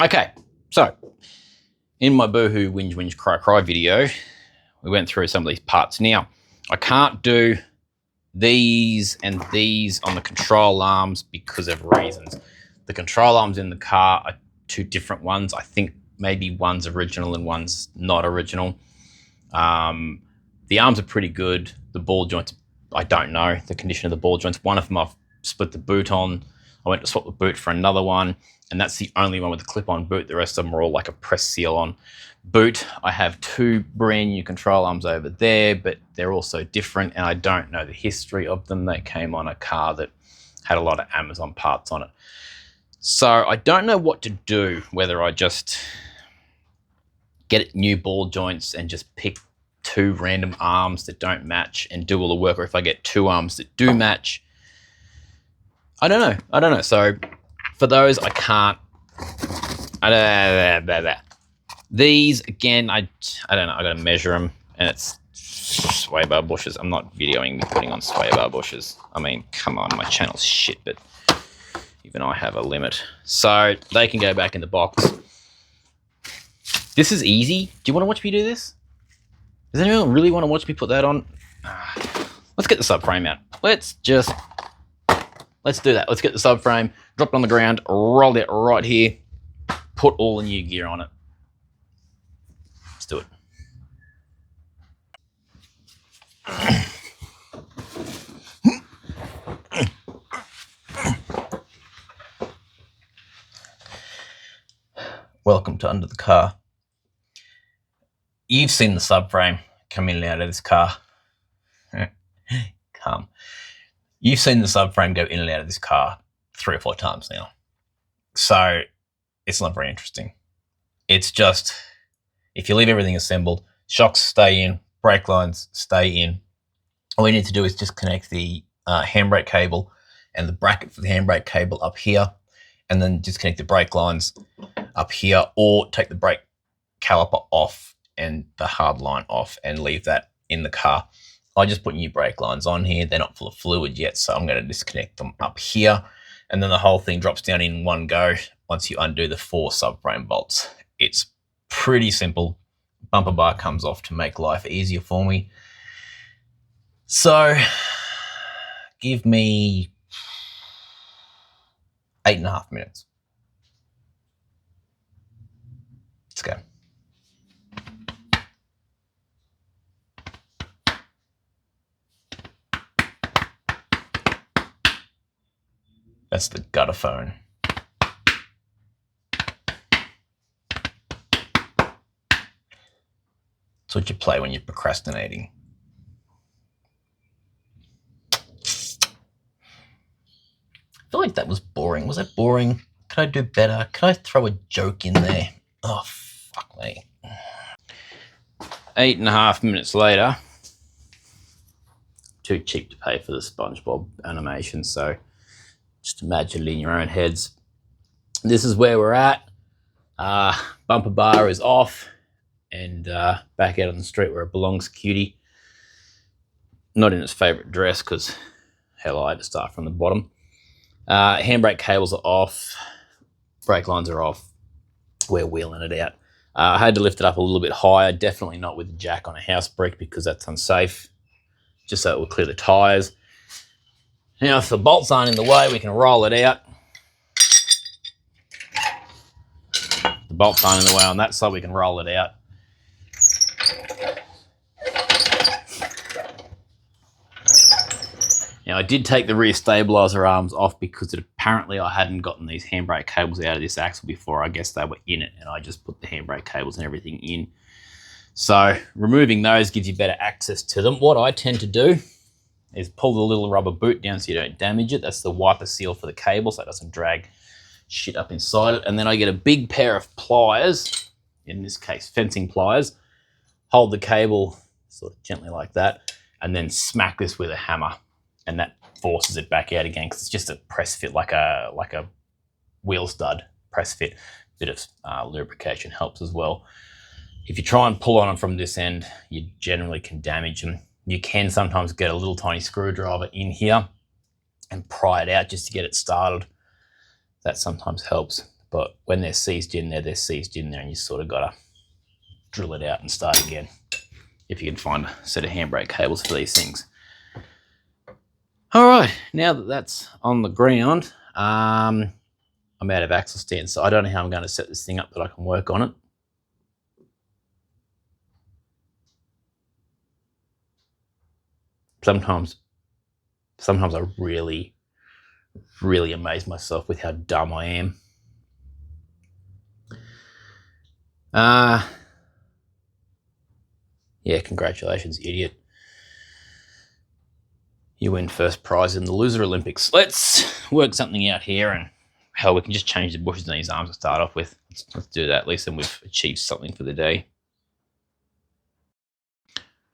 Okay, so in my boohoo whinge whinge cry cry video, we went through some of these parts. Now, I can't do these and these on the control arms because of reasons. The control arms in the car are two different ones. I think maybe one's original and one's not original. The arms are pretty good. The ball joints, I don't know the condition of the ball joints. One of them I've split the boot on. I went to swap the boot for another one, and that's the only one with a clip-on boot. The rest of them are all like a press seal-on boot. I have two brand new control arms over there, but they're also different, and I don't know the history of them. They came on a car that had a lot of Amazon parts on it. So I don't know what to do, whether I just get new ball joints and just pick two random arms that don't match and do all the work, or if I get two arms that do match. I don't know. So for those, I can't. These, again, I don't know. I got to measure them, and it's sway bar bushes. I'm not videoing me putting on sway bar bushes. I mean, come on, my channel's shit, but even I have a limit. So they can go back in the box. This is easy. Do you want to watch me do this? Does anyone really want to watch me put that on? Let's get the subframe out. Let's do that. Let's get the subframe, drop it on the ground, roll it right here, put all the new gear on it. Let's do it. Welcome to Under the Car. You've seen the subframe come in and out of this car. You've seen the subframe go in and out of this car 3 or 4 times now. So it's not very interesting. It's just, if you leave everything assembled, shocks stay in, brake lines stay in. All you need to do is just connect the handbrake cable and the bracket for the handbrake cable up here, and then disconnect the brake lines up here, or take the brake caliper off and the hard line off and leave that in the car. I just put new brake lines on here. They're not full of fluid yet, so I'm going to disconnect them up here, and then the whole thing drops down in one go once you undo the 4 subframe bolts. It's pretty simple. Bumper bar comes off to make life easier for me. So give me 8.5 minutes. Let's go. That's the gutter phone. It's what you play when you're procrastinating. I feel like that was boring. Was that boring? Could I do better? Could I throw a joke in there? Oh, fuck me. 8.5 minutes later. Too cheap to pay for the SpongeBob animation, so just imagine it in your own heads. This is where we're at. Bumper bar is off, and back out on the street where it belongs, cutie. Not in its favourite dress, because hell, I had to start from the bottom. Handbrake cables are off. Brake lines are off. We're wheeling it out. I had to lift it up a little bit higher, definitely not with the jack on a house brick, because that's unsafe, just so it will clear the tyres. Now, if the bolts aren't in the way, we can roll it out. The bolts aren't in the way on that side, we can roll it out. Now, I did take the rear stabilizer arms off because apparently I hadn't gotten these handbrake cables out of this axle before. I guess they were in it, and I just put the handbrake cables and everything in. So removing those gives you better access to them. What I tend to do is pull the little rubber boot down so you don't damage it. That's the wiper seal for the cable, so it doesn't drag shit up inside it. And then I get a big pair of pliers, in this case fencing pliers, hold the cable sort of gently like that, and then smack this with a hammer, and that forces it back out again, because it's just a press fit, like a wheel stud press fit. Bit of lubrication helps as well. If you try and pull on them from this end, you generally can damage them. You can sometimes get a little tiny screwdriver in here and pry it out just to get it started. That sometimes helps. But when they're seized in there, they're seized in there, and you sort of got to drill it out and start again if you can find a set of handbrake cables for these things. All right, now that that's on the ground, I'm out of axle stand, so I don't know how I'm going to set this thing up that I can work on it. Sometimes I really amaze myself with how dumb I am. Yeah, congratulations, idiot. You win first prize in the Loser Olympics. Let's work something out here, and hell, we can just change the bushes in these arms to start off with. Let's do that. At least then we've achieved something for the day.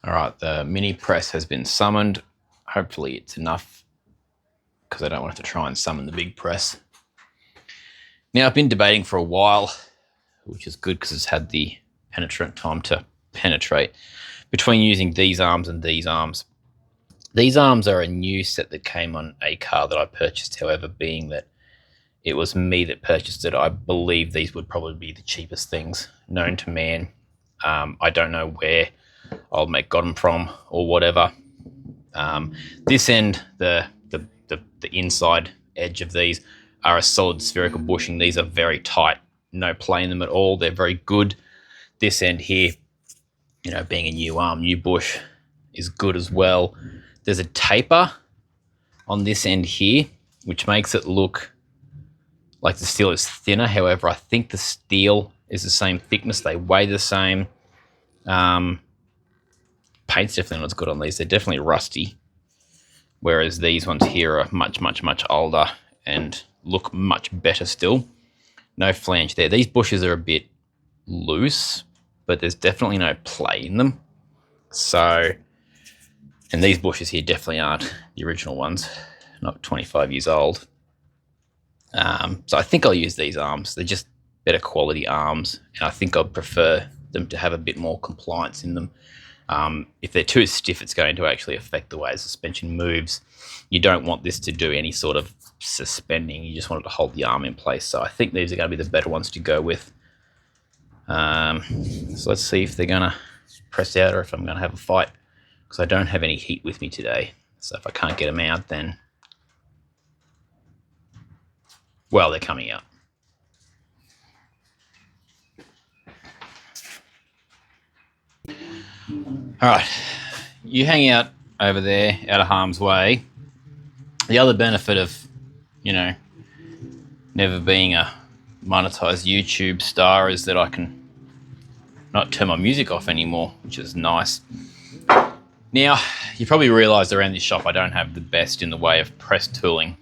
All right, the mini press has been summoned. Hopefully it's enough, because I don't want to have to try and summon the big press. Now, I've been debating for a while, which is good because it's had the penetrant time to penetrate, between using these arms and these arms. These arms are a new set that came on a car that I purchased, however, being that it was me that purchased it, I believe these would probably be the cheapest things known to man. I don't know where old mate got them from or whatever. This end, the inside edge of these are a solid spherical bushing. These are very tight, no play in them at all. They're very good. This end here, you know, being a new arm, new bush, is good as well. There's a taper on this end here, which makes it look like the steel is thinner. However, I think the steel is the same thickness. They weigh the same. Paint's definitely not as good on these. They're definitely rusty. Whereas these ones here are much older and look much better still. No flange there. These bushes are a bit loose, but there's definitely no play in them. So, and these bushes here definitely aren't the original ones, not 25 years old. So I think I'll use these arms. They're just better quality arms, and I think I'd prefer them to have a bit more compliance in them. If they're too stiff, it's going to actually affect the way the suspension moves. You don't want this to do any sort of suspending. You just want it to hold the arm in place. So I think these are going to be the better ones to go with. So let's see if they're going to press out or if I'm going to have a fight, because I don't have any heat with me today. So if I can't get them out, then, well, they're coming out. All right, you hang out over there out of harm's way. The other benefit of, you know, never being a monetized YouTube star is that I can not turn my music off anymore, which is nice. Now, you probably realised around this shop I don't have the best in the way of press tooling.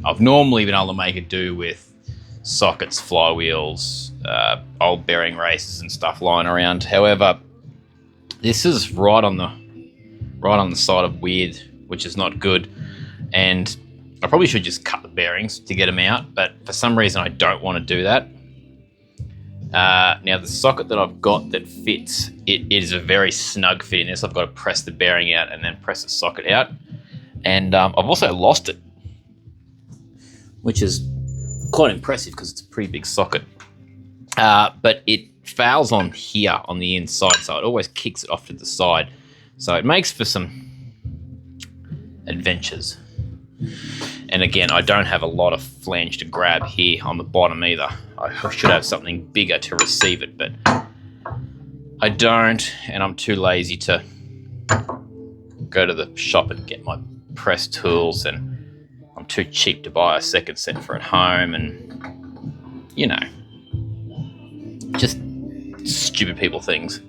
I've normally been able to make it do with sockets, flywheels, old bearing races and stuff lying around. However, this is right on the side of weird, which is not good. And I probably should just cut the bearings to get them out, but for some reason I don't want to do that. Now the socket that I've got that fits, it is a very snug fit in this. I've got to press the bearing out and then press the socket out. And I've also lost it, which is quite impressive because it's a pretty big socket. But it fouls on here on the inside, so it always kicks it off to the side. So it makes for some adventures. And again, I don't have a lot of flange to grab here on the bottom either. I should have something bigger to receive it, but I don't, and I'm too lazy to go to the shop and get my press tools, and I'm too cheap to buy a second set for at home, and, you know, just stupid people things.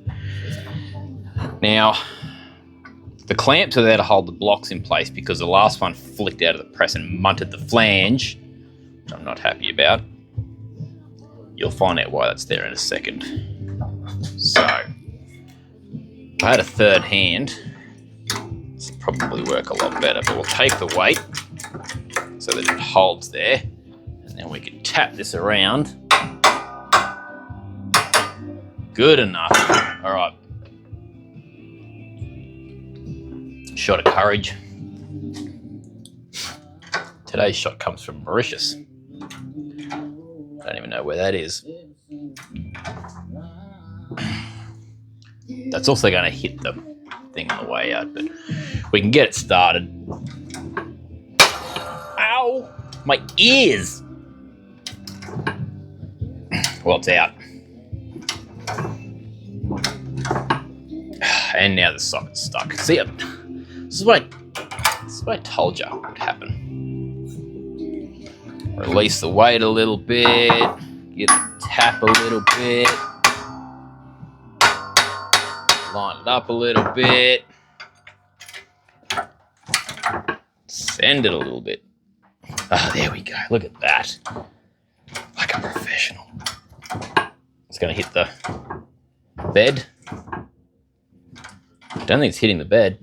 Now, the clamps are there to hold the blocks in place because the last one flicked out of the press and munted the flange, which I'm not happy about. You'll find out why that's there in a second. So, if I had a third hand, this would probably work a lot better, but we'll take the weight so that it holds there, and then we can tap this around. Good enough. All right. Shot of courage. Today's shot comes from Mauritius. don't even know where that is. That's also going to hit the thing on the way out, but we can get it started. Ow! My ears! Well, it's out. And now the socket's stuck. See it? This is what I told you would happen. Release the weight a little bit. Get the tap a little bit. Line it up a little bit. Send it a little bit. Ah, there we go. Look at that. Like a professional. It's going to hit the bed. I don't think it's hitting the bed.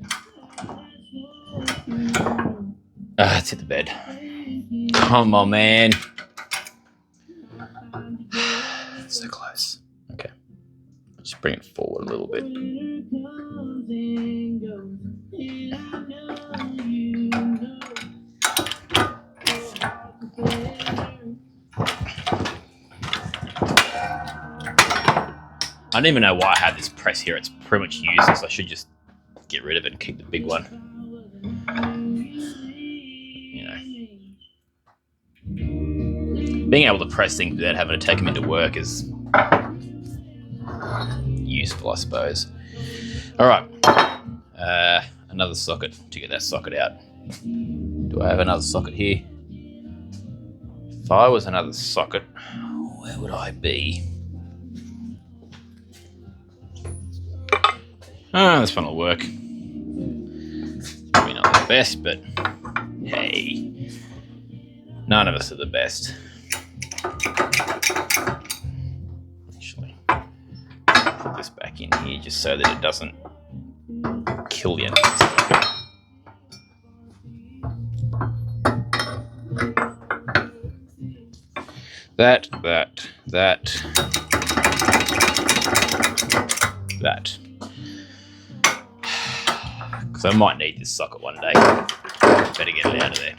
Ah, it's hit the bed. Come on, man. So close. Okay. Just bring it forward a little bit. I don't even know why I have this press here. It's pretty much useless. I should just get rid of it and keep the big one. You know, being able to press things without having to take them into work is useful, I suppose. All right, another socket to get that socket out. Do I have another socket here? If I was another socket, where would I be? This one will work. Probably not the best, but hey, none of us are the best. Actually, put this back in here just so that it doesn't kill you. That. Because I might need this socket one day. Better get it out of there.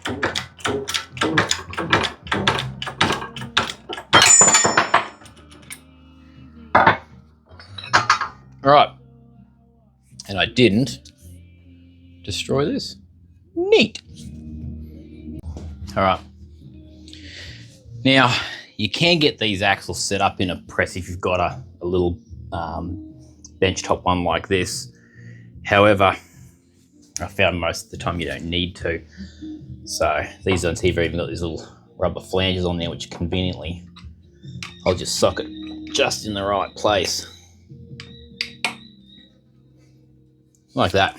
All right. And I didn't destroy this. Neat. All right. Now, you can get these axles set up in a press if you've got a little benchtop one like this. However, I found most of the time you don't need to. So these ones here have even got these little rubber flanges on there, which conveniently I'll just socket just in the right place. Like that.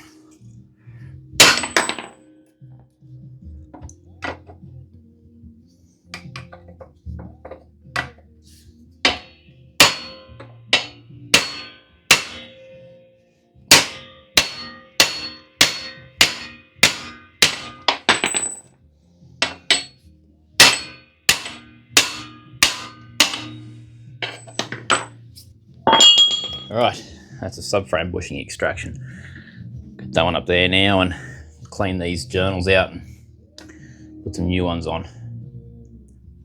All right, that's a subframe bushing extraction. Get that one up there now and clean these journals out and put some new ones on.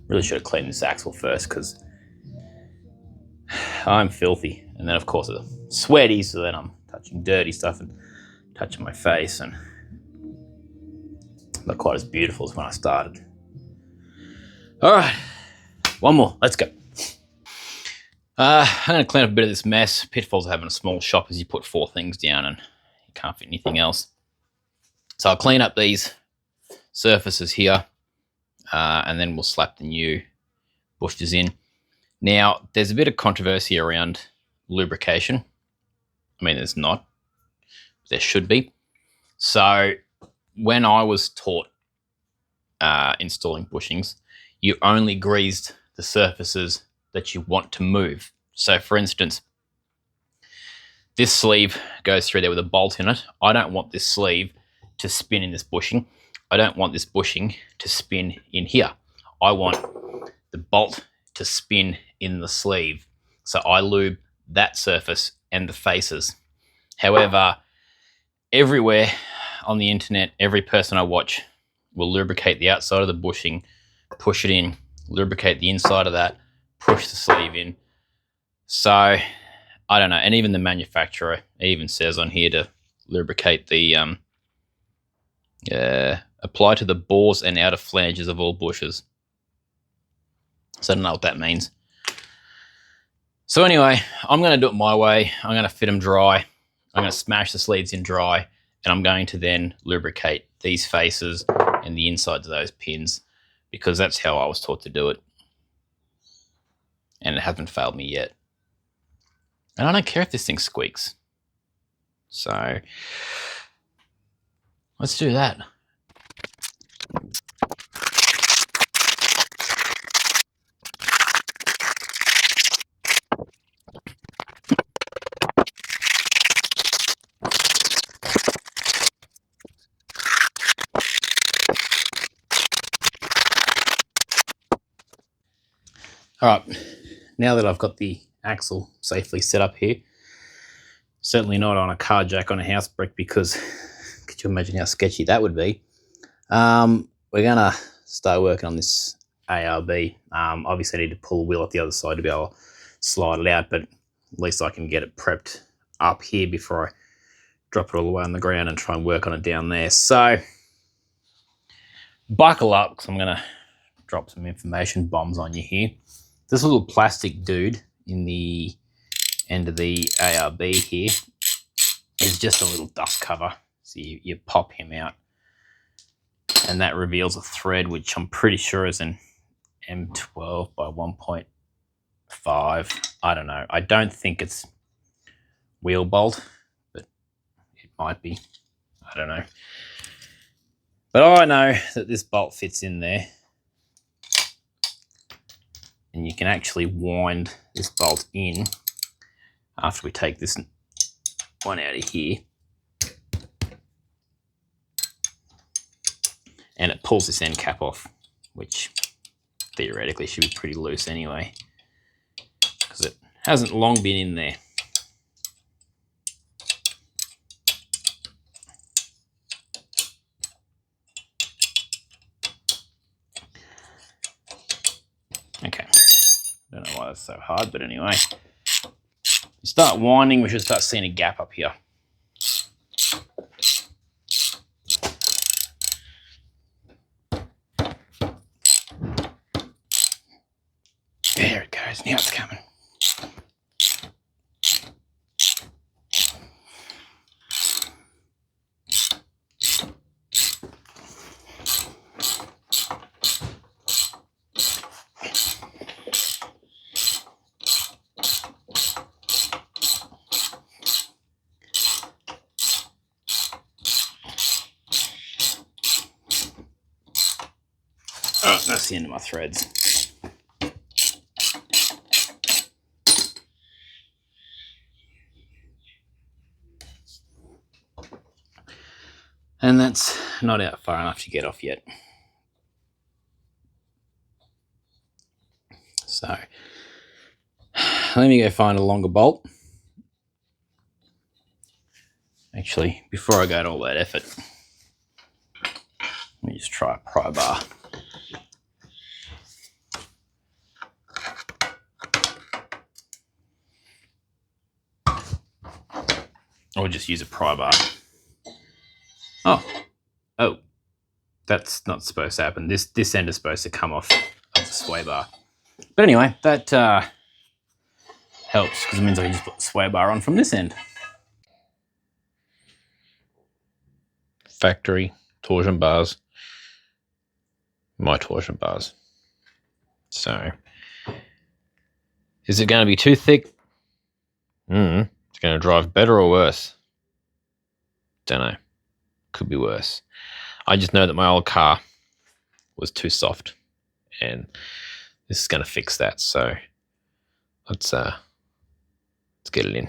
Really should have cleaned this axle first because I'm filthy. And then of course I'm sweaty, so then I'm touching dirty stuff and touching my face and not quite as beautiful as when I started. All right, one more, let's go. I'm going to clean up a bit of this mess. Pitfalls of having a small shop is you put 4 things down and you can't fit anything else. So I'll clean up these surfaces here and then we'll slap the new bushings in. Now, there's a bit of controversy around lubrication. I mean, there's not. There should be. So when I was taught installing bushings, you only greased the surfaces that you want to move. So for instance, this sleeve goes through there with a bolt in it. I don't want this sleeve to spin in this bushing. I don't want this bushing to spin in here. I want the bolt to spin in the sleeve. So I lube that surface and the faces. However, everywhere on the internet, every person I watch will lubricate the outside of the bushing, push it in, lubricate the inside of that, push the sleeve in. So I don't know, and even the manufacturer even says on here to lubricate the apply to the bores and outer flanges of all bushes. So I don't know what that means. So anyway, I'm going to do it my way. I'm going to fit them dry. I'm going to smash the sleeves in dry, and I'm going to then lubricate these faces and the insides of those pins, because that's how I was taught to do it. And it hasn't failed me yet. And I don't care if this thing squeaks. So let's do that. All right, now that I've got the axle safely set up here, certainly not on a car jack on a house brick, because could you imagine how sketchy that would be? We're gonna start working on this ARB. Obviously I need to pull the wheel off the other side to be able to slide it out, but at least I can get it prepped up here before I drop it all the way on the ground and try and work on it down there. So buckle up, because I'm gonna drop some information bombs on you here. This little plastic dude in the end of the ARB here is just a little dust cover. So you pop him out, and that reveals a thread, which I'm pretty sure is an M12 by 1.5. I don't know. I don't think it's wheel bolt, but it might be. I don't know. But I know that this bolt fits in there. And you can actually wind this bolt in after we take this one out of here. And it pulls this end cap off, which theoretically should be pretty loose anyway, because it hasn't long been in there. Okay, don't know why that's so hard, but anyway. You start winding, we should start seeing a gap up here. There it goes, now it's coming. Oh, that's the end of my threads. And that's not out far enough to get off yet. So let me go find a longer bolt. Actually, before I go to all that effort, let me just try a pry bar. Or just use a pry bar. Oh, that's not supposed to happen. This end is supposed to come off of the sway bar. But anyway, that helps, because it means I can just put the sway bar on from this end. Factory torsion bars. My torsion bars. So, is it going to be too thick? It's going to drive better or worse? Don't know. Could be worse. I just know that my old car was too soft, and this is going to fix that. So let's get it in.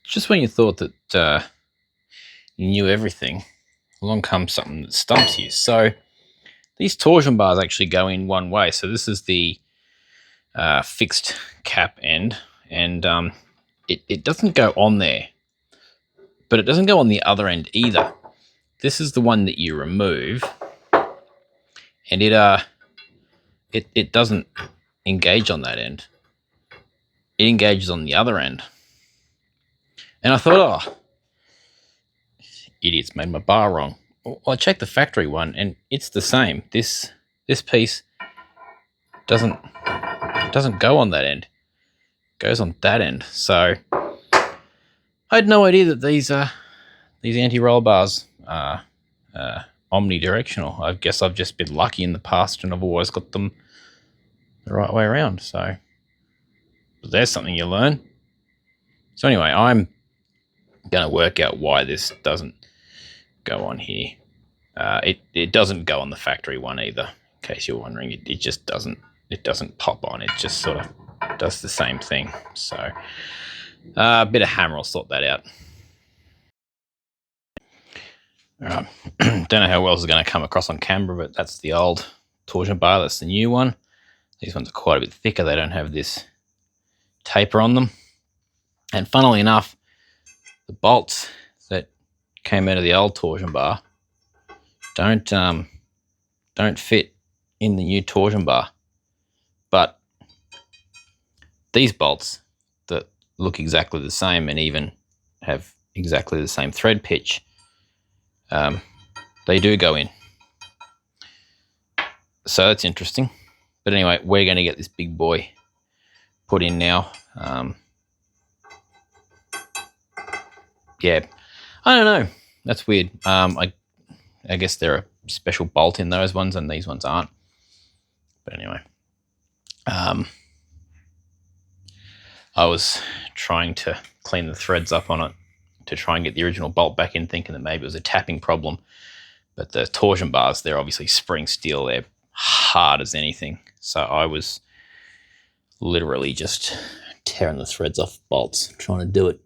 Just when you thought that you knew everything, along comes something that stumps you. So these torsion bars actually go in one way. So this is the fixed cap end, and it doesn't go on there, but it doesn't go on the other end either. This is the one that you remove, and it it doesn't engage on that end. It engages on the other end. And I thought, oh, idiots made my bar wrong. Well, I checked the factory one and it's the same. This piece doesn't go on that end. It goes on that end. So I had no idea that these anti-roll bars are omnidirectional. I guess I've just been lucky in the past and I've always got them the right way around. So there's something you learn. So anyway, I'm going to work out why this doesn't go on here. It doesn't go on the factory one either, in case you're wondering. It just doesn't. It doesn't pop on. It just sort of does the same thing. So a bit of hammer will sort that out. Don't know how well this is going to come across on camera, but that's the old torsion bar. That's the new one. These ones are quite a bit thicker. They don't have this taper on them. And funnily enough, the bolts that came out of the old torsion bar don't fit in the new torsion bar. But these bolts that look exactly the same and even have exactly the same thread pitch, they do go in. So that's interesting. But anyway, we're going to get this big boy put in now. Yeah, I don't know. That's weird. I guess there are a special bolt in those ones and these ones aren't. But anyway, I was trying to clean the threads up on it to try and get the original bolt back in, thinking that maybe it was a tapping problem. But the torsion bars, they're obviously spring steel. They're hard as anything. So I was literally just tearing the threads off bolts, trying to do it.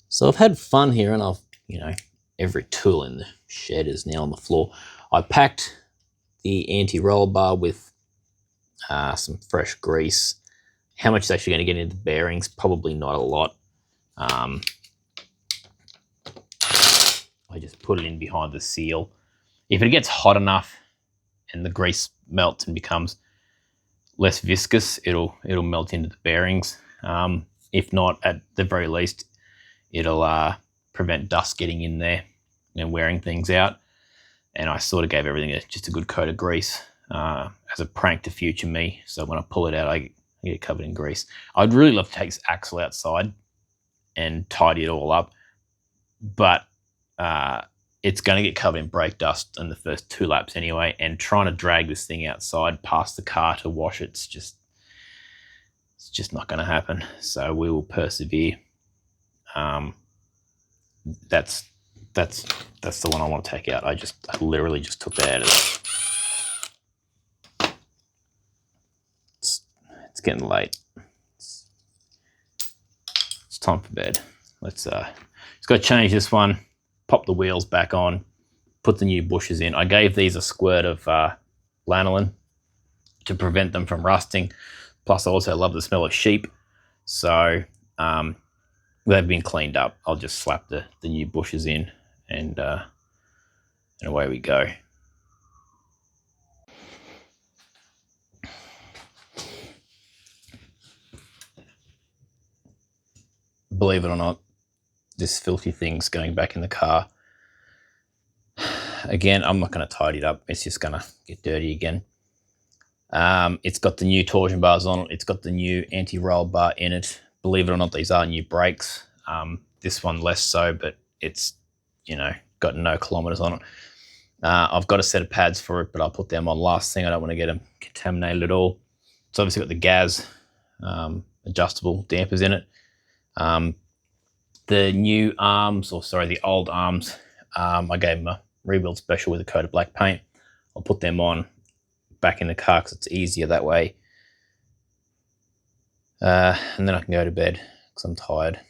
So I've had fun here, and I've, every tool in the shed is now on the floor. I packed the anti-roll bar with some fresh grease. How much is actually going to get into the bearings? Probably not a lot. I just put it in behind the seal. If it gets hot enough and the grease melts and becomes less viscous, it'll melt into the bearings. If not, at the very least, it'll prevent dust getting in there and wearing things out. And I sort of gave everything just a good coat of grease as a prank to future me. So when I pull it out, I get covered in grease. I'd really love to take this axle outside and tidy it all up, but it's going to get covered in brake dust in the first 2 laps anyway, and trying to drag this thing outside past the car to wash it's just not going to happen. So we will persevere. That's the one I want to take out. I literally just took that out of it. It's getting late. It's time for bed. Let's just got to change this one, pop the wheels back on, put the new bushes in. I gave these a squirt of lanolin to prevent them from rusting. Plus I also love the smell of sheep. So they've been cleaned up. I'll just slap the new bushes in and away we go. Believe it or not, this filthy thing's going back in the car. Again, I'm not going to tidy it up. It's just going to get dirty again. It's got the new torsion bars on it. It's got the new anti-roll bar in it. Believe it or not, these are new brakes. This one less so, but it's, got no kilometers on it. I've got a set of pads for it, but I'll put them on last thing. I don't want to get them contaminated at all. It's obviously got the gas adjustable dampers in it. The new arms, the old arms, I gave them a rebuild special with a coat of black paint. I'll put them on back in the car because it's easier that way. And then I can go to bed because I'm tired.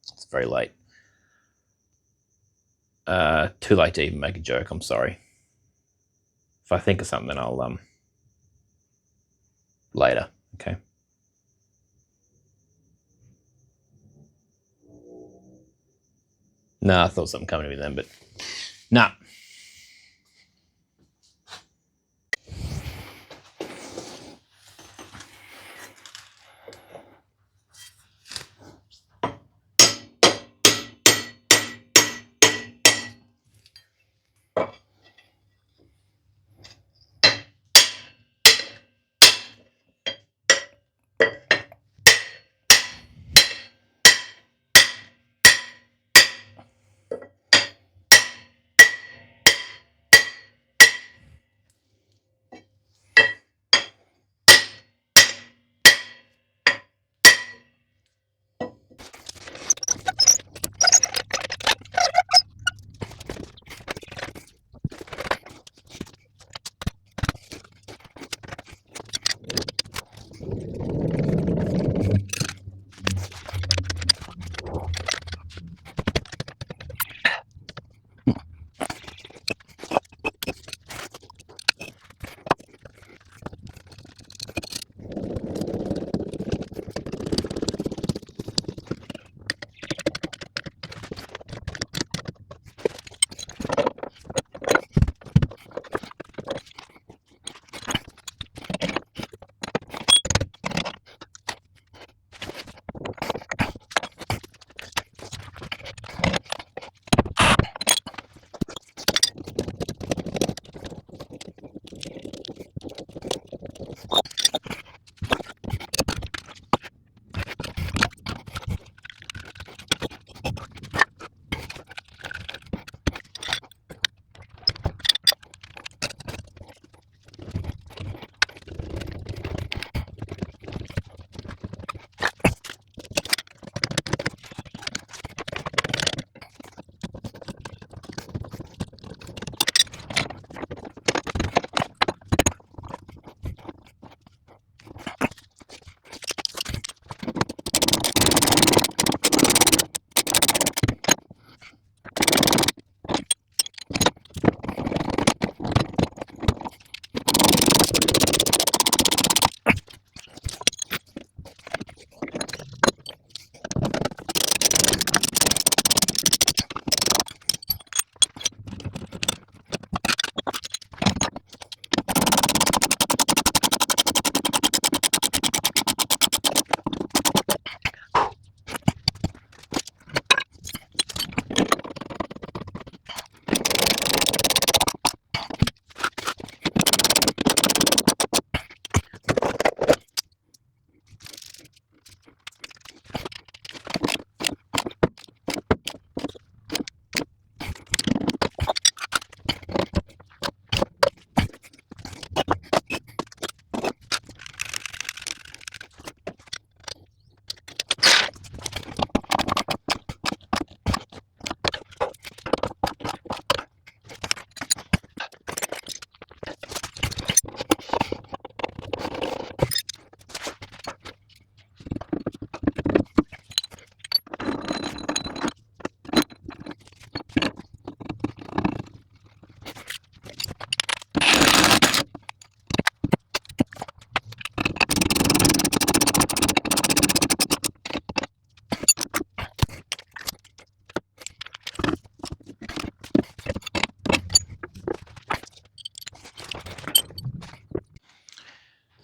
It's very late. Too late to even make a joke, I'm sorry. If I think of something, I'll later, okay? No, I thought something coming to me then, but nah.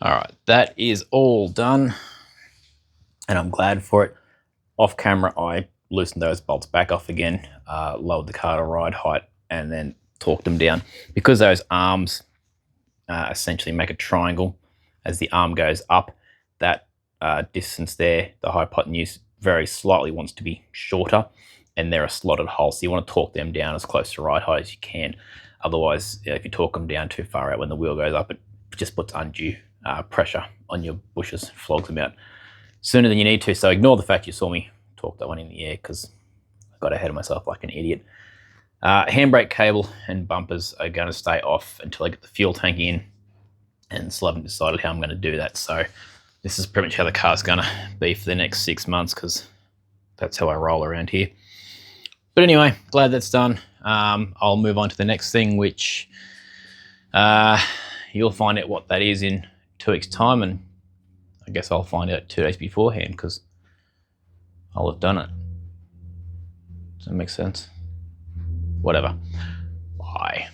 All right, that is all done, and I'm glad for it. Off camera, I loosened those bolts back off again, lowered the car to ride height, and then torqued them down. Because those arms essentially make a triangle, as the arm goes up, that distance there, the hypotenuse, very slightly wants to be shorter, and they're a slotted hole, so you want to torque them down as close to ride height as you can. Otherwise, if you torque them down too far out when the wheel goes up, it just puts undue pressure on your bushes, flogs them out sooner than you need to. So ignore the fact you saw me torque that one in the air, because I got ahead of myself like an idiot. Handbrake cable and bumpers are going to stay off until I get the fuel tank in, and still haven't decided how I'm going to do that. So this is pretty much how the car's going to be for the next 6 months, because that's how I roll around here. But anyway, glad that's done. I'll move on to the next thing, which you'll find out what that is in 2 weeks' time, and I guess I'll find out 2 days beforehand, because I'll have done it. Does that make sense? Whatever. Bye.